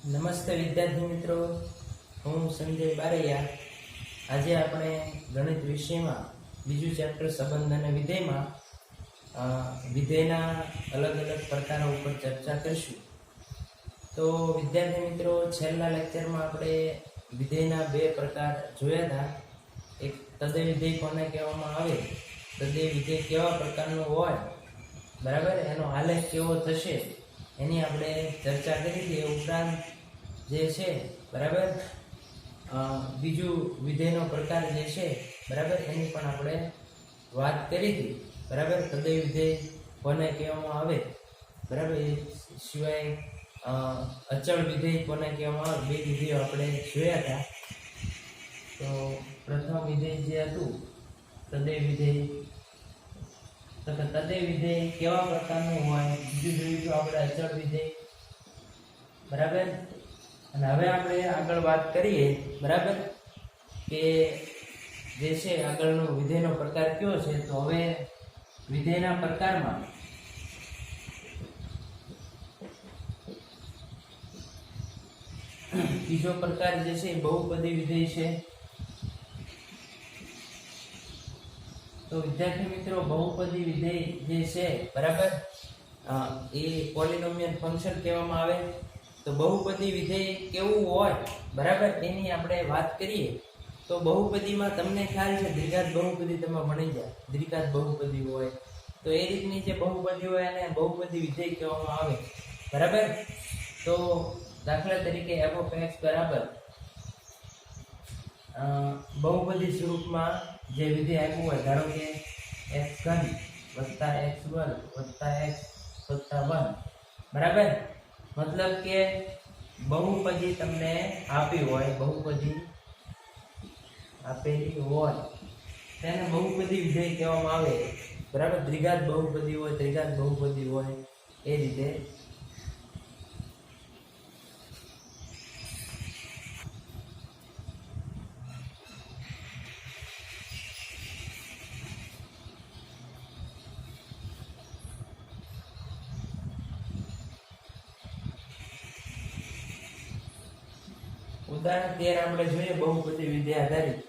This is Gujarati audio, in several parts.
નમસ્તે વિદ્યાર્થી મિત્રો, હું સંજય બારૈયા. આજે આપણે ગણિત વિષયમાં બીજું ચેપ્ટર સંબંધ અને વિધેયમાં વિધેયના અલગ અલગ પ્રકારો ઉપર ચર્ચા કરીશું. તો વિદ્યાર્થી મિત્રો, છેલ્લા લેક્ચરમાં આપણે વિધેયના બે પ્રકાર જોયા હતા. એક તદય વિધેય કોને કહેવામાં આવે, તદય વિધેય કેવા પ્રકારનું હોય, બરાબર, એનો આલેખ કેવો થશે એની આપણે ચર્ચા કરી હતી. એ ઉપરાંત જે છે, બરાબર, બીજું વિધેયનો પ્રકાર જે છે, બરાબર, એની પણ આપણે વાત કરી હતી. બરાબર, તદય વિધેય કોને કહેવામાં આવે, બરાબર, એ સિવાય અચળ વિધેય કોને કહેવામાં આવે, બે વિધેયો આપણે જોયા હતા. તો પ્રથમ વિધેય જે હતું તદય વિધેય, તો તદય વિધેય કેવા પ્રકારનું હોય, બીજું જોઈશું આપણે અચળ વિધેય. બરાબર, અને હવે આપણે આગળ વાત કરીએ, બરાબર, કે જે છે આગળનો વિધેયનો પ્રકાર કયો છે. તો હવે વિધેયના પ્રકારમાં બીજો પ્રકાર જે છે બહુપદી વિધેય છે. તો વિદ્યાર્થી મિત્રો, બહુપદી વિધેય જે છે, બરાબર, એ પોલિનોમિયલ ફંક્શન કહેવામાં આવે. તો બહુપદી વિધેય કેવું હોય, બરાબર, એની આપણે વાત કરીએ. તો બહુપદીમાં તમને ખ્યાલ છે દ્વિઘાત બહુપદી તમે ભણી જાય, દ્વિઘાત બહુપદી હોય તો એ રીતની જે બહુપદી હોય એને બહુપદી વિધેય કહેવામાં આવે. બરાબર, તો દાખલા તરીકે f(x) બરાબર બહુપદી સ્વરૂપમાં જે વિધેય આપ્યું હોય, ધારો કે x3 + x2 + x + 1, બરાબર, મતલબ કે બહુપદી તમને આપી હોય, બહુપદી આપેલી હોય તેને બહુપદી વિધેય કહેવામાં આવે. બરાબર, દ્વિઘાત બહુપદી હોય, ત્રિઘાત બહુપદી હોય, એ રીતે. ઉદાહરણ 13 આપણે જોઈએ બહુપદી વિધેય આધારિત.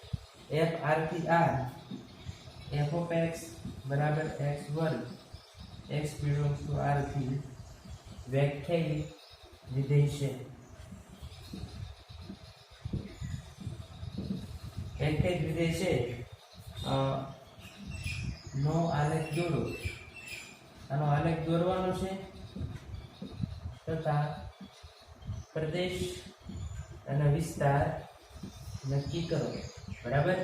f(r) થી r f(x) બરાબર x2 x belongs to r થી વ્યાખ્યાયિત વિધેય છે. વ્યાખ્યાયિત વિધેય છે. નો આલેખ દોરો. આનો આલેખ દોરવાનો છે તથા પ્રદેશ અને વિસ્તાર નક્કી કરો. બરાબર,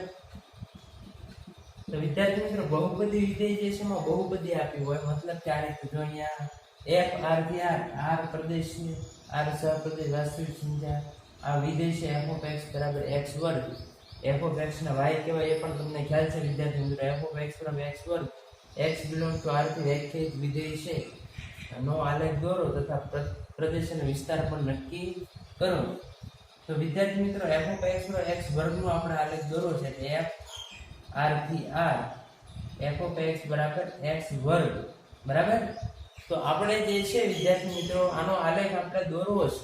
તો વિદ્યાર્થી મિત્રો, બહુપદી વિધેય જે છે એમાં બહુપદી આપી હોય, મતલબ કે આ રીતે જો અહીંયા f(r) થી r પ્રદેશ છે, r સહપ્રદેશ વાસ્તવિક સંખ્યા, આ વિધેય છે f(x) બરાબર x2. f(x) ને y કહેવાય એ પણ તમને ખ્યાલ છે વિદ્યાર્થી મિત્રો. f(x) બરાબર x2 x belongs to r થી વ્યાખ્યાયિત વિધેય છે. નો આલેખ દોરો તથા પ્રદેશ અને વિસ્તાર પણ નક્કી કરો. તો વિદ્યાર્થી મિત્રો, f(x) નો x વર્ગનો આપણે આલેખ દોરો છે. f(r) થી r f(x) બરાબર x વર્ગ. બરાબર, તો આપણે જે છે વિદ્યાર્થી મિત્રો, આનો આલેખ આપણે દોરવો છે.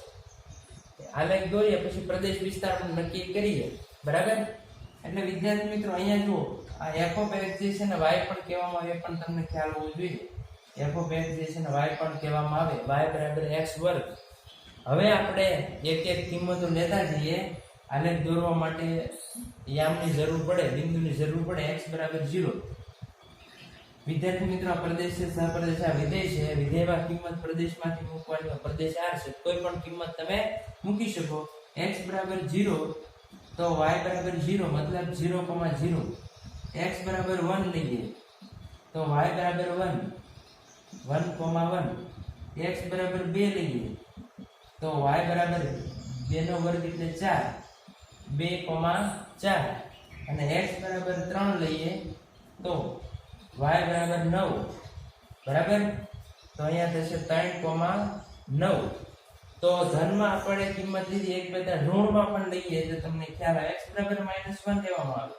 આલેખ દોરીએ પછી પ્રદેશ વિસ્તાર પણ નક્કી કરીએ. બરાબર, એટલે વિદ્યાર્થી મિત્રો અહીંયા જુઓ, આ f(x) જે છે ને y પણ કહેવામાં આવે, એ પણ તમને ખ્યાલ હોવો જોઈએ. f(x) જે છે ને y પણ કહેવામાં આવે, y બરાબર x વર્ગ. હવે આપણે એક એક કિંમતો લેતા જઈએ. આલેખ દોરવા માટે યામની જરૂર પડે, બિંદુની જરૂર પડે. x બરાબર 0. વિદ્યાર્થી મિત્રો, આ પ્રદેશ છે, સહપ્રદેશ આ વિધેય છે. વિધેયમાં કિંમત પ્રદેશમાંથી મૂકવાની હોય, પ્રદેશ r છે, કોઈ પણ કિંમત તમે મૂકી શકો. x બરાબર 0 તો y બરાબર 0, મતલબ 0,0. x બરાબર 1 લઈએ તો y બરાબર 1, 1,1. x બરાબર 2 લઈએ તો y બરાબર 2 નો વર્ગ એટલે 4, 2,4. અને x બરાબર 3 લઈએ તો y બરાબર 9. બરાબર, તો અહીંયા થશે 3,9. તો ધનમાં આપણે કિંમત લીધી, એક બે ઋણમાં પણ લઈએ તો તમને ખ્યાલ આવે. x બરાબર -1 લેવામાં આવે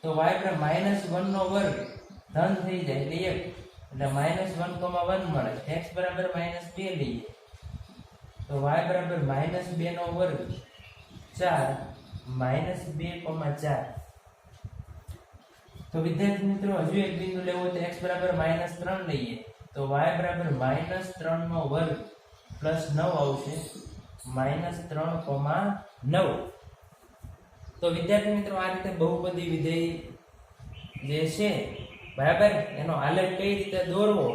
તો y બરાબર -1 નો વર્ગ ધન થઈ જાય એટલે 1, એટલે -1,1 મળે. x બરાબર -2 લઈએ તો y બરાબર -2 નો વર્ગ 4 -2,4. તો વિદ્યાર્થી મિત્રો હજુ એક બિંદુ લેવો તો x બરાબર -3 લઈએ તો y બરાબર -3 નો વર્ગ +9 આવશે -3,9. તો વિદ્યાર્થી મિત્રો આ રીતે બહુપદી વિધેય જે છે બરાબર એનો આલેખ કઈ રીતે દોરવો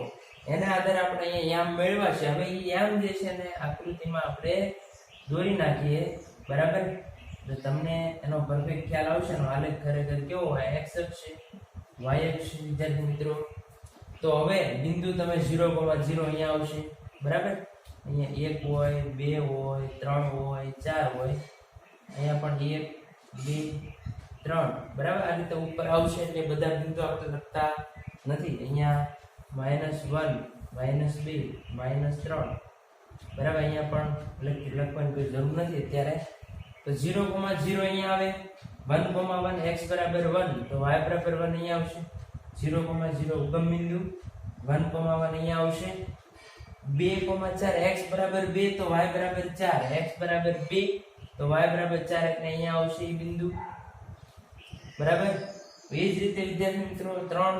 એના આધારે આપણે અહીંયા યામ મેળવ્યા છે. હવે એ યામ જે છે ને આકૃતિમાં આપણે દોરી નાખીએ બરાબર. તો તમને એનો પરફેક્ટ ખ્યાલ આવશે એનો આલેખ ખરેખર કેવો હોય. x અક્ષ છે y અક્ષ વિદ્યાર્થી મિત્રો. તો હવે બિંદુ તમે 0,0 અહીંયા આવશે બરાબર. અહીંયા 1 હોય 2 હોય 3 હોય 4 હોય અહીંયા પણ 1 2 3 બરાબર. આ રીતે ઉપર આવશે એટલે બધા બિંદુ આપણે લખતા નથી. અહીંયા -1 -2 -3 બરાબર. અહીંયા પણ લખવાની કોઈ જરૂર નથી અત્યારે. તો 0,0 અહીંયા આવે 1,1 x બરાબર 1 તો y બરાબર 1 અહીંયા આવશે. 0,0 ઉગમ બિંદુ 1,1 અહીંયા આવશે. 2,4 x બરાબર 2 તો y બરાબર 4 x બરાબર 2 તો y બરાબર 4 એટલે અહીંયા આવશે એ બિંદુ બરાબર. એ જ રીતે વિદ્યાર્થી મિત્રો 3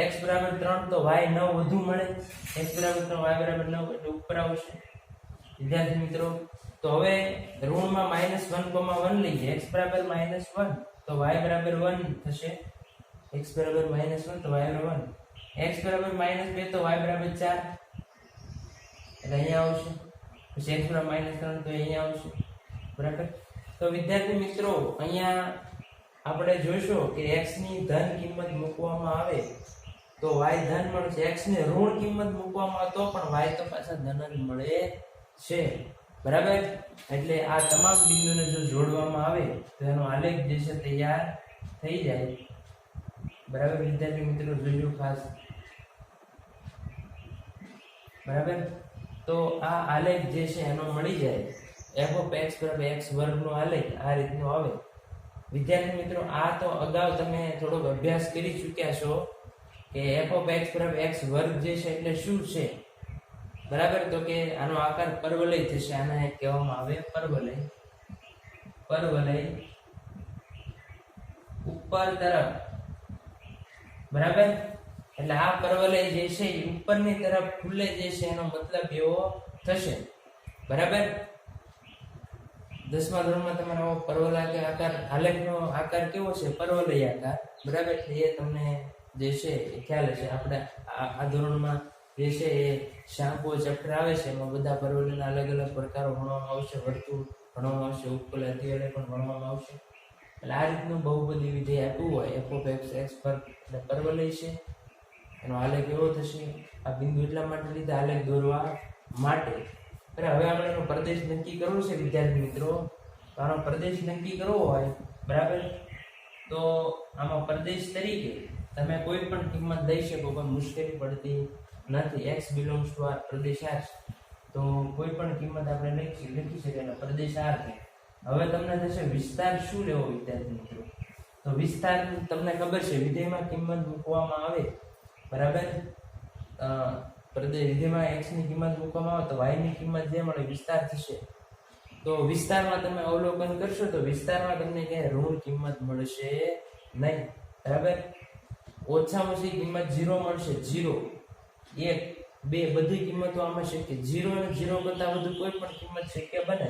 x બરાબર 3 તો y 9 વધુ મળે. x બરાબર 3 y બરાબર 9 એટલે ઉપર આવશે વિદ્યાર્થી મિત્રો. તો હવે ઋણમાં -1,1 લઈએ. x બરાબર -1 તો y બરાબર 1 થશે. x બરાબર -1 તો y બરાબર 1. x બરાબર -2 તો y બરાબર 4 એટલે અહીંયા આવશે. પછી x બરાબર -3 તો અહીંયા આવશે બરાબર. તો વિદ્યાર્થી મિત્રો અહીંયા આપણે જોઈશું કે x ની ધન કિંમત મૂકવામાં આવે તો y ધન મળશે. x ની ઋણ કિંમત મૂકવામાં આવે તો પણ y તો પાછા ધન જ મળે છે બરાબર. એટલે આ તમામ બિંદુને જો જોડવામાં આવે તો એનો આલેખ જે છે તૈયાર થઈ જાય બરાબર. વિદ્યાર્થી મિત્રો જોજો ખાસ બરાબર. તો આ આલેખ જે છે એનો મળી જાય f of x બરાબર x વર્ગ નો આલેખ આ રીતનો આવે વિદ્યાર્થી મિત્રો. આ તો અગાઉ તમે થોડોક અભ્યાસ કરી ચૂક્યા છો કે f of x બરાબર x વર્ગ જે છે એટલે શું છે બરાબર. તો કે આનો આકાર પરવલય થશે. આને કહેવામાં આવે પરવલય. પરવલય ઉપર તરફ બરાબર. એટલે આ પરવલય જે છે એ ઉપરની તરફ ખુલે જે છે એનો મતલબ એવો થશે બરાબર. 10મા ધોરણમાં તમારો પરવલય આકાર આલેખનો આકાર કેવો છે પરવલય આકાર બરાબર. એટલે એ તમને જે છે એ ખ્યાલ હશે. આપણે આ ધોરણમાં જે છે એ શાંકો ચેપ્ટર આવે છે એમાં બધા પરવલયના અલગ અલગ પ્રકારો ભણવામાં આવશે. વર્તુળ ભણવામાં આવશે. ઉપકલ અધ્યાય પણ ભણવામાં આવશે. એટલે આ રીતનું બહુપદી વિધેય આપ્યું હોય f of x x પર એટલે પરવલય છે એનો આલેખ એવો થશે. આ બિંદુ એટલા માટે લીધા આલેખ દોરવા માટે. હવે આપણે એનો પ્રદેશ નક્કી કરવો છે વિદ્યાર્થી મિત્રો. તો આનો પ્રદેશ નક્કી કરવો હોય બરાબર તો આમાં પ્રદેશ તરીકે તમે કોઈ પણ કિંમત દઈ શકો પણ મુશ્કેલી પડતી નથી. x belongs to r Pradesh r તો કોઈ પણ કિંમત આપણે લખી શકીએ એટલે પ્રદેશ r છે. હવે તમને થશે વિસ્તાર શું લેવો વિદ્યાર્થી મિત્રો. તો વિસ્તાર તમને ખબર છે વિધેયમાં કિંમત મૂકવામાં આવે બરાબર. પ્રદેશ વિધેયમાં x ની કિંમત મૂકવામાં આવે તો y ની કિંમત જે મળે વિસ્તાર થશે. તો વિસ્તારમાં તમે અવલોકન કરશો તો વિસ્તારમાં તમને ક્યાંય ઋણ કિંમત મળશે નહીં બરાબર. ઓછામાં ઓછી કિંમત 0 મળશે. 0 1 2 બધી કિંમતો આમાં શક્ય. 0 અને 0 કરતા વધુ કોઈ પણ કિંમત શક્ય બને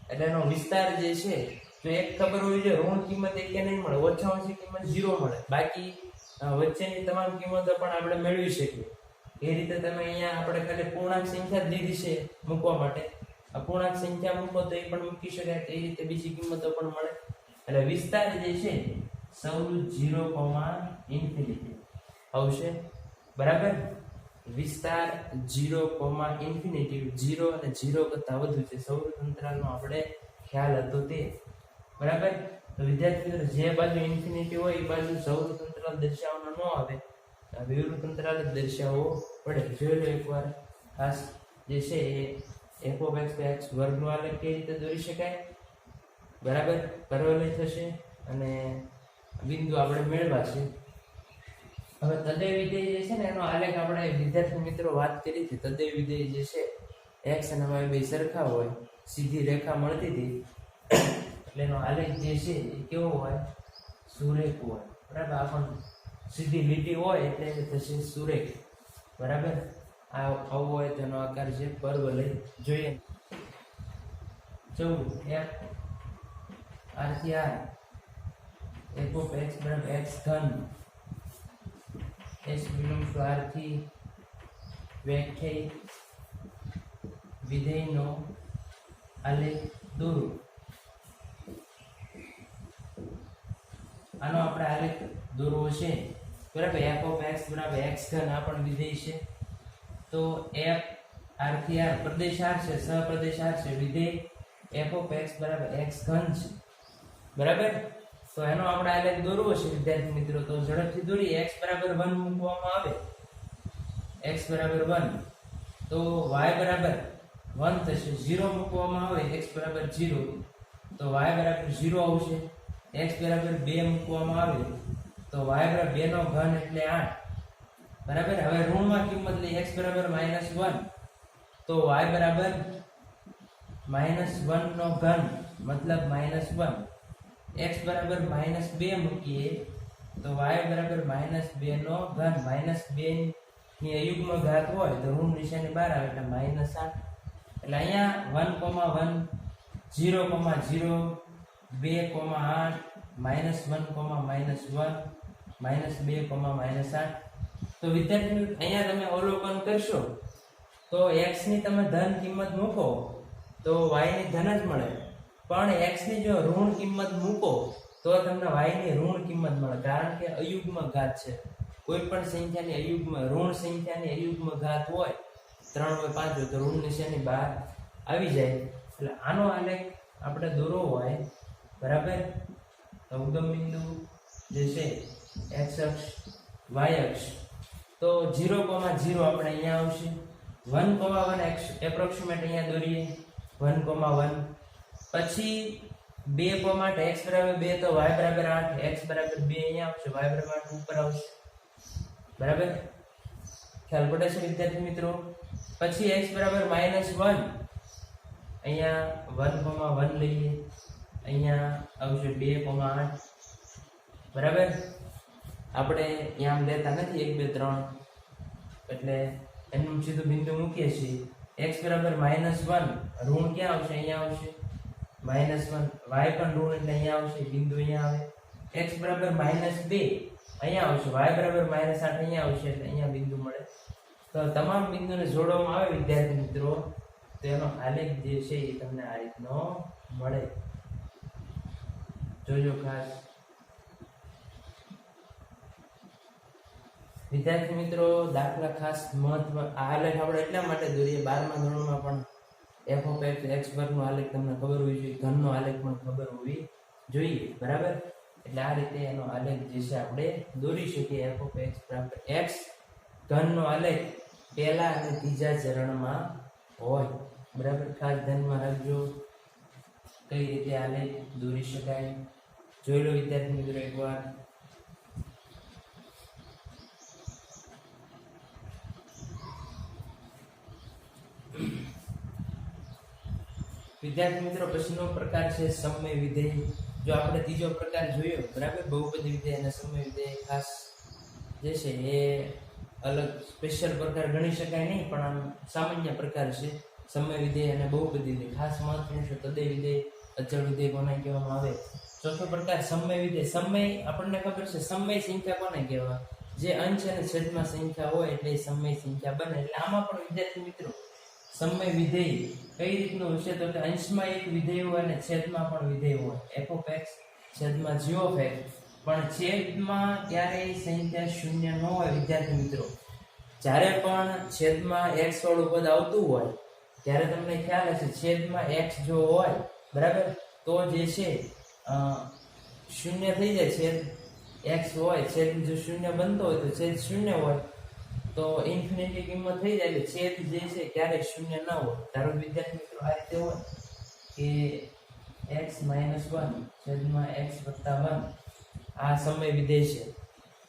એટલે એનો વિસ્તાર જે છે તો એક ખબર હોવી જોઈએ ઋણ કિંમત એક નહીં મળે. ઓછામાં ઓછી કિંમત 0 મળે. બાકી વચ્ચેની તમામ કિંમતો પણ આપણે મેળવી શકીએ. એ રીતે તમે અહીંયા આપણે ખાલી પૂર્ણાંક સંખ્યા જ લીધી છે મૂકવા માટે. અપૂર્ણાંક સંખ્યા મૂકો તો એ પણ મૂકી શકાય. એ રીતે બીજી કિંમતો પણ મળે. એટલે વિસ્તાર જે છે સૌર 0, આવશે બરાબર. વિસ્તાર 0, 0 અને 0 કરતા વધુ છે. સૌર અંતરાલનો આપણે ખ્યાલ હતો તે બરાબર. તો વિદ્યાર્થી મિત્રો જે બાજુ ઇન્ફિનિટી હોય એ બાજુ સૌર અંતરાલ દર્શાવવાનો ન આવે વિવૃત અંતરાલ જ દર્શાવવો પડે. જોઈ લો એકવાર ખાસ જે છે એ f of x by x વર્ગનો આલેખ કેવી રીતે દોરી શકાય બરાબર. પરવલય થશે અને બિંદુ આપણે મેળવા છે. હવે તદેય વિધેય જે છે ને એનો આલેખ આપણે વિદ્યાર્થી મિત્રો વાત કરી હતી. તદેય વિધેય જે છે એક્સ અને વાય બે સરખા હોય, સીધી રેખા મળતી હતી, એટલે એનો આલેખ જે છે એ કેવો હોય? સુરેખ હોય, બરાબર. આ પણ સીધી લીટી હોય એટલે એ થશે સુરેખ, બરાબર. આવો હોય તેનો આકાર છે પરવલય. જોઈએ 14 f r થી r f of x બરાબર x ઘન s belongs to r થી વ્યાખ્યાયિત વિધેયનો આલેખ દોરો. આનો આપણે આલેખ દોરવો છે, બરાબર. f of x બરાબર x ઘન આ પણ વિધેય છે. તો f r થી r પ્રદેશ r છે, સહપ્રદેશ r છે, વિધેય f of x બરાબર x ઘન છે, બરાબર. તો એનો આપણે આલેખ દોરવો છે વિદ્યાર્થી મિત્રો. તો ઝડપથી દોરીએ. x બરાબર 1 મૂકવામાં આવે, x બરાબર 1, તો y બરાબર 1 થશે. 0 મૂકવામાં આવે, x બરાબર 0, તો y બરાબર 0 આવશે. x બરાબર 2 મૂકવામાં આવે તો y બરાબર 2 નો ઘન એટલે 8, બરાબર. હવે ઋણમાં કિંમત લઈએ. x બરાબર -1, તો y બરાબર -1 નો ઘન મતલબ -1. x બરાબર -2 મૂકીએ તો y બરાબર -2 નો ઘન. -2 ની અયુગ્મ ઘાત હોય તો ઋણ નિશાની બહાર આવે એટલે -8. એટલે અહીંયા 1, 1, 0, 0, 2, 8, -1, -1, -2, -8. તો વિદ્યાર્થી અહીંયા તમે અવલોકન કરશો તો x ની તમે ધન કિંમત મૂકો તો y ની ધન જ મળે, પણ x ની જો ઋણ કિંમત મૂકો તો તમને y ની ઋણ કિંમત મળે, કારણ કે અયુગ્મ ઘાત છે. કોઈ પણ સંખ્યાની અયુગ્મ ઋણ સંખ્યાની અયુગ્મ ઘાત હોય, 3 હોય 5 હોય તો ઋણ નિશાની બહાર આવી જાય. એટલે આનો આલેખ આપણે દોરવો હોય, બરાબર. તો ઉગમ બિંદુ જે છે x અક્ષ y અક્ષ, તો 0, 0 આપણે અહીંયા આવશે. 1, 1 એપ્રોક્સિમેટ અહીંયા દોરીએ 1, 1. પછી 2, x બરાબર 2 તો y બરાબર 8, x બરાબર 2 અહીંયા આવશે, y બરાબર 8 ઉપર આવશે, બરાબર. ખ્યાલ પડે છે વિદ્યાર્થી મિત્રો. પછી x બરાબર -1, અહીંયા 1, 1 લઈએ, અહીંયા આવશે 2, 8, બરાબર. આપણે આમ લેતા નથી 1, 2, 3, એટલે એનું સીધું બિંદુ મૂકીએ છીએ. x બરાબર -1, ઋણ ક્યાં આવશે? અહીંયા આવશે -1. y પણ ઋણ એટલે અહીંયા આવશે, બિંદુ અહીંયા આવે. x બરાબર -2 અહીંયા આવશે, y બરાબર -8 અહીંયા આવશે, એટલે અહીંયા બિંદુ મળે. તો તમામ બિંદુને જોડવામાં આવે વિદ્યાર્થી મિત્રો, તેનો આલેખ જે છે એ તમને આ રીતનો મળે. જોજો ખાસ વિદ્યાર્થી મિત્રો. દાખલા ખાસ મહત્વ. આ આલેખ આપણે એટલા માટે દોરીએ, 12મા ધોરણમાં પણ f of x x વર્ગનો આલેખ તમને ખબર હોવી જોઈએ, ઘનનો આલેખ પણ ખબર હોવી જોઈએ, બરાબર. એટલે આ રીતે એનો આલેખ જે છે આપણે દોરી શકીએ. f of x બરાબર x ઘનનો આલેખ પહેલા અને ત્રીજા ચરણમાં હોય, બરાબર. ખાસ ધ્યાનમાં રાખજો કઈ રીતે આલેખ દોરી શકાય. જોઈ લો વિદ્યાર્થી મિત્રો એકવાર. વિદ્યાર્થી મિત્રો પછીનો પ્રકાર છે સમય વિધેય. જો આપણે ત્રીજો પ્રકાર જોયો, બરાબર, બહુપદી વિધેય અને સમય વિધેય, ખાસ જે છે એ અલગ સ્પેશિયલ પ્રકાર ગણી શકાય નહીં, પણ આમ સામાન્ય પ્રકાર છે સમય વિધેય અને બહુપદી વિધેય. ખાસ મહત્વનું છે તદય વિધેય, અચળ વિધેય કોને કહેવામાં આવે. ચોથો પ્રકાર સમય વિધેય. સમય આપણને ખબર છે, સમય સંખ્યા કોને કહેવાય? જે અંશ અને છેદમાં સંખ્યા હોય એટલે સમય સંખ્યા બને. એટલે આમાં પણ વિદ્યાર્થી મિત્રો સમય વિધેય કઈ રીતનું હશે? તો કે અંશમાં એક વિધેય હોય અને છેદમાં પણ વિધેય હોય. f of x છેદમાં g of x, પણ છેદમાં ક્યારેય સંખ્યા શૂન્ય ન હોય વિદ્યાર્થી મિત્રો. જ્યારે પણ છેદમાં x વાળું પદ આવતું હોય ત્યારે તમને ખ્યાલ હશે, છેદમાં x જો હોય, બરાબર, તો જે છે શૂન્ય થઈ જાય. છેદ x હોય, છેદ જો શૂન્ય બનતો હોય તો છેદ શૂન્ય હોય તો ઇન્ફિનિટી કિંમત થઈ જાય. એટલે છેદ જે છે ક્યારેય શૂન્ય ન હોય. ધારો વિદ્યાર્થી મિત્રો આ રીતે હોય કે x - 1 છેદમાં x + 1, આ સમય વિધેય છે.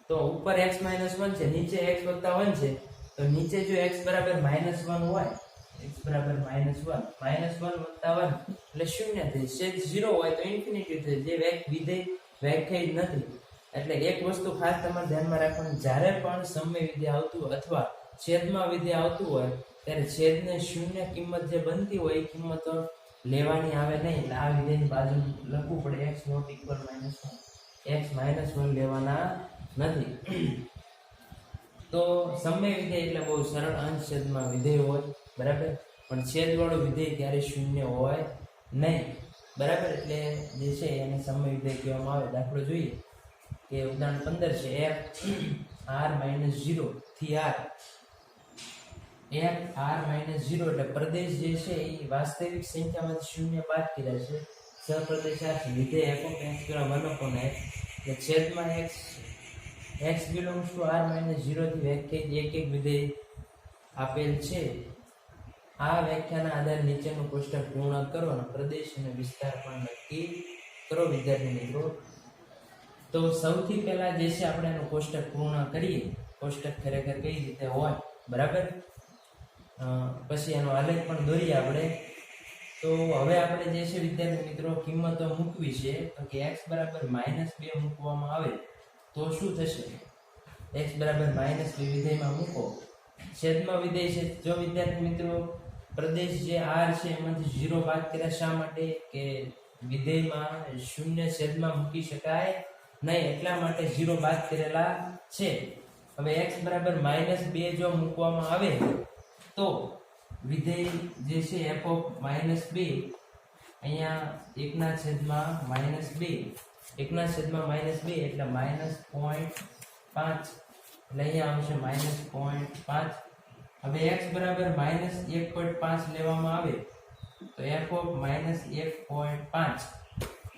તો ઉપર x - 1 છે, નીચે x + 1 છે. તો નીચે જો x બરાબર -1 હોય x બરાબર -1 -1 વત્તા 1 એટલે શૂન્ય થાય. છેદ 0 હોય તો ઇન્ફિનિટી થાય, જે વિધેય વ્યાખ્યાયિત નથી. એટલે એક વસ્તુ ખાસ તમારે ધ્યાનમાં રાખવાની, જ્યારે પણ સમય વિધેય આવતું અથવા છેદમાં વિધેય આવતું હોય ત્યારે છેદને શૂન્ય કિંમત જે બનતી હોય એ કિંમત લેવાની આવે નહીં. એટલે આ વિધેયની બાજુ લખવું પડે x ≠ -1, x -1 લેવાના નથી. તો સમય વિધેય એટલે બહુ સરળ અંશ છેદમાં વિધેય હોય, બરાબર. પણ છેદવાળું વિધેય ક્યારે શૂન્ય હોય નહીં, બરાબર. એટલે જે છે એને સમય વિધેય કહેવામાં આવે. દાખલો જોઈએ કે ઉદાહરણ 15 છે, f r - 0 થી r, f r - 0 એટલે પ્રદેશ જે છે એ વાસ્તવિક સંખ્યામાંથી શૂન્ય બાદ કર્યા છે. સહપ્રદેશ આ છે, વિધેય f (x) 1/x એટલે છેદમાં x belongs to r - 0 થી વ્યાખ્યાયિત એક વિધેય આપેલ છે. આ વ્યાખ્યાના આધારે નીચેનું કોષ્ટક પૂર્ણ કરો અને પ્રદેશ અને વિસ્તાર પણ નક્કી કરો. વિદ્યાર્થી મિત્રો, તો સૌથી પહેલા જે છે આપણે એનું કોષ્ટક પૂર્ણ કરીએ. કોષ્ટક ખરેખર કઈ રીતે હોય, બરાબર. પછી એનો આલેખ પણ દોરીએ આપણે. તો હવે આપણે જે છે વિદ્યાર્થી મિત્રો કિંમતો મૂકવી છે. તો કે x બરાબર -2 મૂકવામાં આવે તો શું થશે? x બરાબર -2 વિધેયમાં મૂકો, છેદમાં વિધેય છે. જો વિદ્યાર્થી મિત્રો પ્રદેશ જે r છે એમાંથી 0 બાદ કર્યા, શા માટે? કે વિધેયમાં શૂન્ય છેદમાં મૂકી શકાય નહીં, એટલા માટે 0 બાદ કરેલા છે. હવે x બરાબર -2 જો મૂકવામાં આવે તો વિધેય જે છે f (-2) અહીંયા 1/-2 1/-2 એટલે -0.5 એટલે અહીંયા આવશે -0.5. હવે x બરાબર -1.5 લેવામાં આવે તો f (-1.5)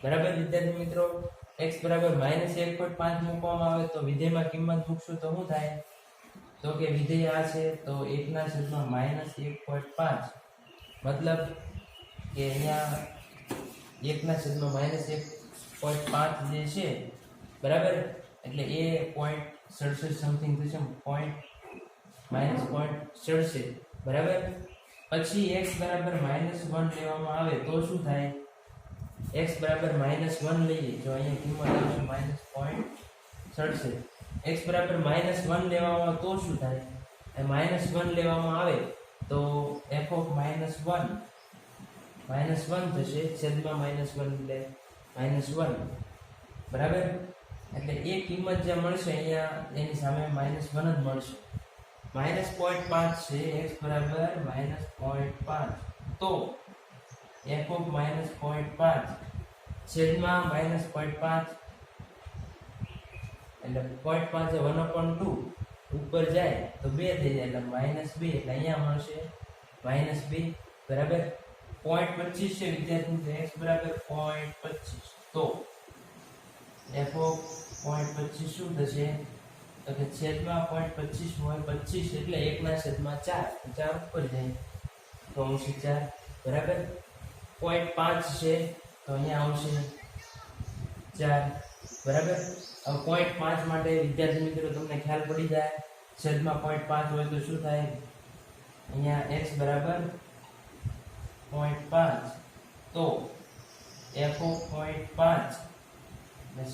બરાબર. વિદ્યાર્થી મિત્રો x બરાબર -1.5 મૂકવામાં આવે તો વિધેયમાં કિંમત મૂકશું તો શું થાય? તો કે વિધેય આ છે તો 1/-1.5 મતલબ કે અહીંયા 1/-1.5 જે છે, બરાબર. એટલે એ 0.67 સમથિંગ થશે, -0.67, બરાબર. પછી x બરાબર -1 લેવામાં આવે તો શું થાય? x બરાબર -1 લઈએ, જો અહીંયા કિંમત આવશે -0.67. x બરાબર -1 લેવામાં આવે તો શું થાય? -1 લેવામાં આવે તો f -1 થશે, છેદમાં -1 એટલે -1, બરાબર. એટલે એ કિંમત જે મળશે અહીંયા એની સામે -1 જ મળશે. -0.5 છે, x બરાબર -0.5 તો f -0.5 છેદમાં -0.5 એટલે 0.5 એ 1/2 ઉપર જાય તો 2 થઈ જાય એટલે -2 એટલે અહીંયા મળશે -2, બરાબર. 0.25 છે વિદ્યાર્થી, x બરાબર 0.25 તો f (-0.25) શું થશે? તો કે છેદમાં 0.25 હોય 25 એટલે 1/4 4 ઉપર જાય તો આવશે 4, બરાબર. 0.5 છે તો અહીંયા આવશે 4, બરાબર. હવે 0.5 માટે વિદ્યાર્થી મિત્રો તમને ખ્યાલ પડી જાય, છેદમાં 0.5 હોય તો શું થાય? અહીંયા x બરાબર 0.5 તો f (-0.5)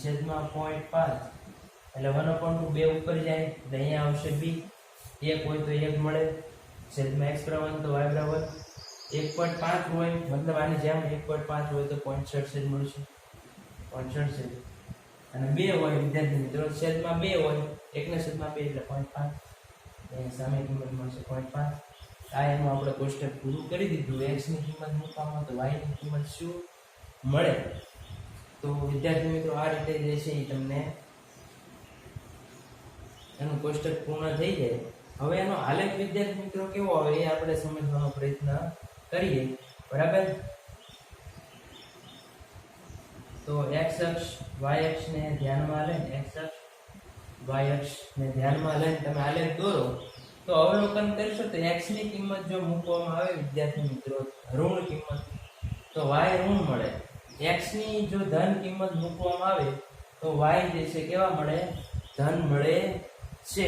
છેદમાં 0.5 એટલે 1/2 2 ઉપર જાય એટલે અહીંયા આવશે b. 1 હોય તો 1 મળે, છેદમાં x બરાબર તો y બરાબર 1.5 હોય, મતલબ આની જેમ 1.5 હોય તો 0.67 મળશે, 0.67. અને 2 હોય વિદ્યાર્થી મિત્રો, છેદમાં 2 હોય, 1/2 એટલે 0.5, અહીંયા સામે કિંમત મળશે 0.5. આ એનું આપણે કોષ્ટક પૂરું કરી દીધું. x ની કિંમત મૂકવામાં તો y ની કિંમત શું મળે? તો વિદ્યાર્થી મિત્રો આ રીતે જે છે એ તમને એનું કોષ્ટક પૂર્ણ થઈ જાય. હવે એનો આલેખ વિદ્યાર્થી મિત્રો કેવો આવે એ આપણે સમજવાનો પ્રયત્ન કરીએ, બરાબર. તો x અક્ષ y અક્ષને ધ્યાનમાં લઈને તમે આલેખ દોરો તો અવલોકન કરશો તો x ની કિંમત જો મૂકવામાં આવે વિદ્યાર્થી મિત્રો ઋણ કિંમત તો y ઋણ મળે. x ની જો ધન કિંમત મૂકવામાં આવે તો y જે છે કેવા મળે? ધન મળે છે.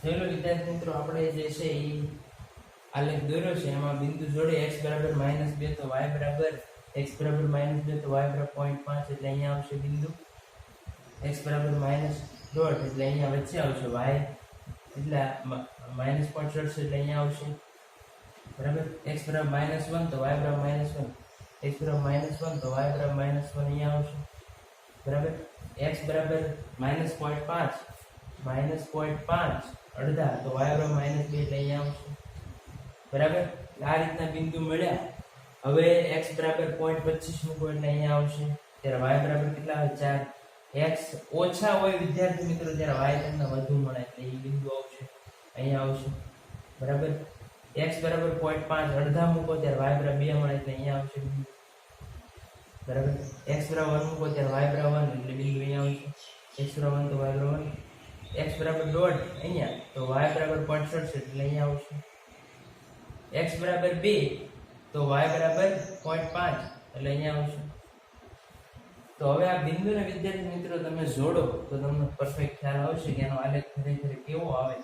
ચલો વિદ્યાર્થી મિત્રો, આપણે જે છે એ આલેખ દોર્યો છે, એમાં બિંદુ જોડે x બરાબર -2 તો y બરાબર x બરાબર -2 તો y બરાબર 0.5 એટલે અહીંયા આવશે બિંદુ. x બરાબર -1 એટલે અહીંયા વચ્ચે આવશે y એટલે -0.67 એટલે અહીંયા આવશે બરાબર. x બરાબર -1 તો y બરાબર -1, x બરાબર -1 તો y બરાબર -1 અહીંયા આવશે બરાબર. x બરાબર -0.5 અડધા તો y બરાબર -2 એટલે અહીંયા આવશે બરાબર. આ રીતના બિંદુ મળ્યા. હવે x બરાબર 0.25 મૂકો એટલે અહીંયા આવશે. ત્યારે y બરાબર કેટલા આવે? 4. x ઓછા હોય વિદ્યાર્થી મિત્રો ત્યારે y તમને વધુ મળે એટલે એ બિંદુ આવશે અહીંયા આવશે બરાબર. x બરાબર 0.5 અડધા મૂકો ત્યારે y બરાબર 2 મળે એટલે અહીંયા આવશે બિંદુ બરાબર. x બરાબર 1 મૂકો ત્યારે y બરાબર 1 એટલે બિંદુ અહીંયા આવશે. x બરાબર 1 તો y બરાબર 1. x બરાબર 1.5 અહીંયા તો y બરાબર 0.67 એટલે અહીંયા આવશે. x બરાબર 2 તો y બરાબર 0.5 એટલે અહીંયા આવશે. તો હવે આ બિંદુને વિદ્યાર્થી મિત્રો તમે જોડો તો તમને પરફેક્ટ ખ્યાલ આવશે કે એનો આલેખ ખરેખર કેવો આવે.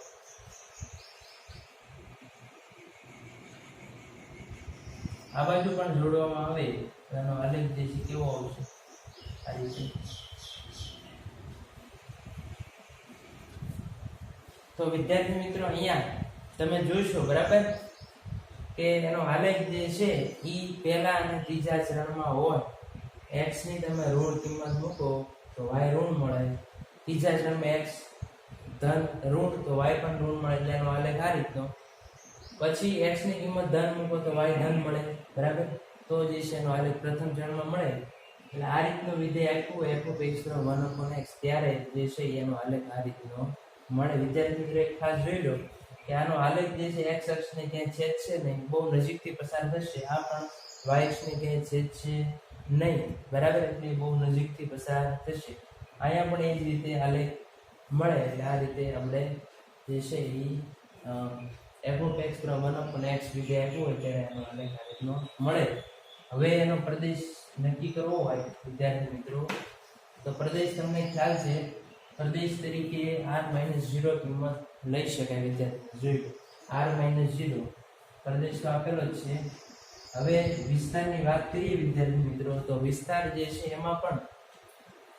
આ બાજુ પણ જોડવામાં આવે તો એનો આલેખ જે છે કેવો આવશે આ રીતે. તો વિદ્યાર્થી મિત્રો અહીંયા તમે જોશો બરાબર કે એનો આલેખ જે છે ઈ પહેલા અને ત્રીજા ચરણમાં હોય. x ની તમે ઋણ કિંમત મૂકો તો y ઋણ મળે. ત્રીજા ચરણમાં x ધન ઋણ તો y પણ ઋણ મળે એટલે એનો આલેખ આ રીતનો. પછી x ની કિંમત ધન મૂકો તો y ધન મળે બરાબર. તો જે છે એનો આલેખ પ્રથમ ચરણમાં મળે. એટલે આ રીતનું વિધેય આપ્યું f(x)(1/x) ત્યારે જે છે એનો આલેખ આ રીતનો મળે. વિદ્યાર્થી મિત્રો એક ખાસ જોઈ લો કે આનો આલેખ જે છે x અક્ષને ક્યાંય છેદશે નહીં, બહુ નજીકથી પસાર થશે. આ પણ y અક્ષને ક્યાંય છેદશે નહીં બરાબર, એટલે બહુ નજીકથી પસાર થશે. અહીંયા પણ એ જ રીતે આલેખ મળે. એટલે આ રીતે આપણે જે છે એ f(x)(1/x) વિધેય આપ્યું હોય ત્યારે એનો આલેખ આ રીતનો મળે. હવે એનો પ્રદેશ નક્કી કરવો હોય વિદ્યાર્થી મિત્રો તો પ્રદેશ તમને ખ્યાલ છે, પ્રદેશ તરીકે r-0 કિંમત લઈ શકાય. વિદ્યાર્થી જોઈ લો r-0 પ્રદેશ તો આપેલો જ છે. હવે વિસ્તારની વાત કરીએ વિદ્યાર્થી મિત્રો તો વિસ્તાર જે છે એમાં પણ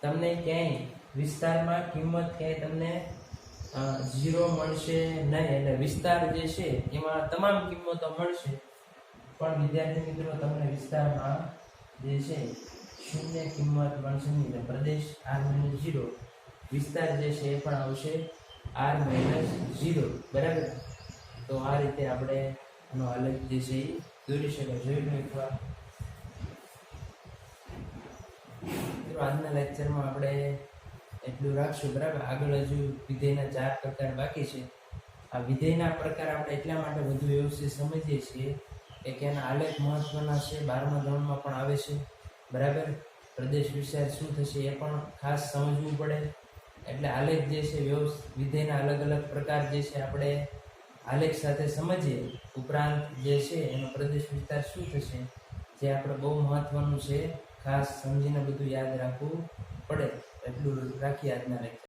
તમને ક્યાંય વિસ્તારમાં કિંમત ક્યાંય તમને 0 મળશે નહીં. એટલે વિસ્તાર જે છે એમાં તમામ કિંમતો મળશે પણ વિદ્યાર્થી મિત્રો તમને વિસ્તારમાં જે છે શૂન્ય કિંમત મળશે નહીં. પ્રદેશ r-0 વિસ્તાર જે છે એ પણ આવશે r-0 બરાબર. તો આ રીતે આપણે આનો આલેખ જે છે એ દોરી શકાય. જોઈ લો એકવાર. આજના લેક્ચરમાં આપણે એટલું રાખશું બરાબર. આગળ હજુ વિધેયના 4 પ્રકાર બાકી છે. આ વિધેયના પ્રકાર આપણે એટલા માટે વધુ વ્યવસ્થિત સમજીએ છીએ કે એના આલેખ મહત્વના છે, 12મા ધોરણમાં પણ આવે છે બરાબર. પ્રદેશ વિસ્તાર શું થશે એ પણ ખાસ સમજવું પડે. એટલે આલેખ જે છે વિધેયના અલગ અલગ પ્રકાર જે છે આપણે આલેખ સાથે સમજીએ. ઉપરાંત જે છે એનો પ્રદેશ વિસ્તાર શું થશે જે આપણે બહુ મહત્વનું છે, ખાસ સમજીને બધું યાદ રાખવું પડે. એટલું રાખીએ આજના લેક્ચર.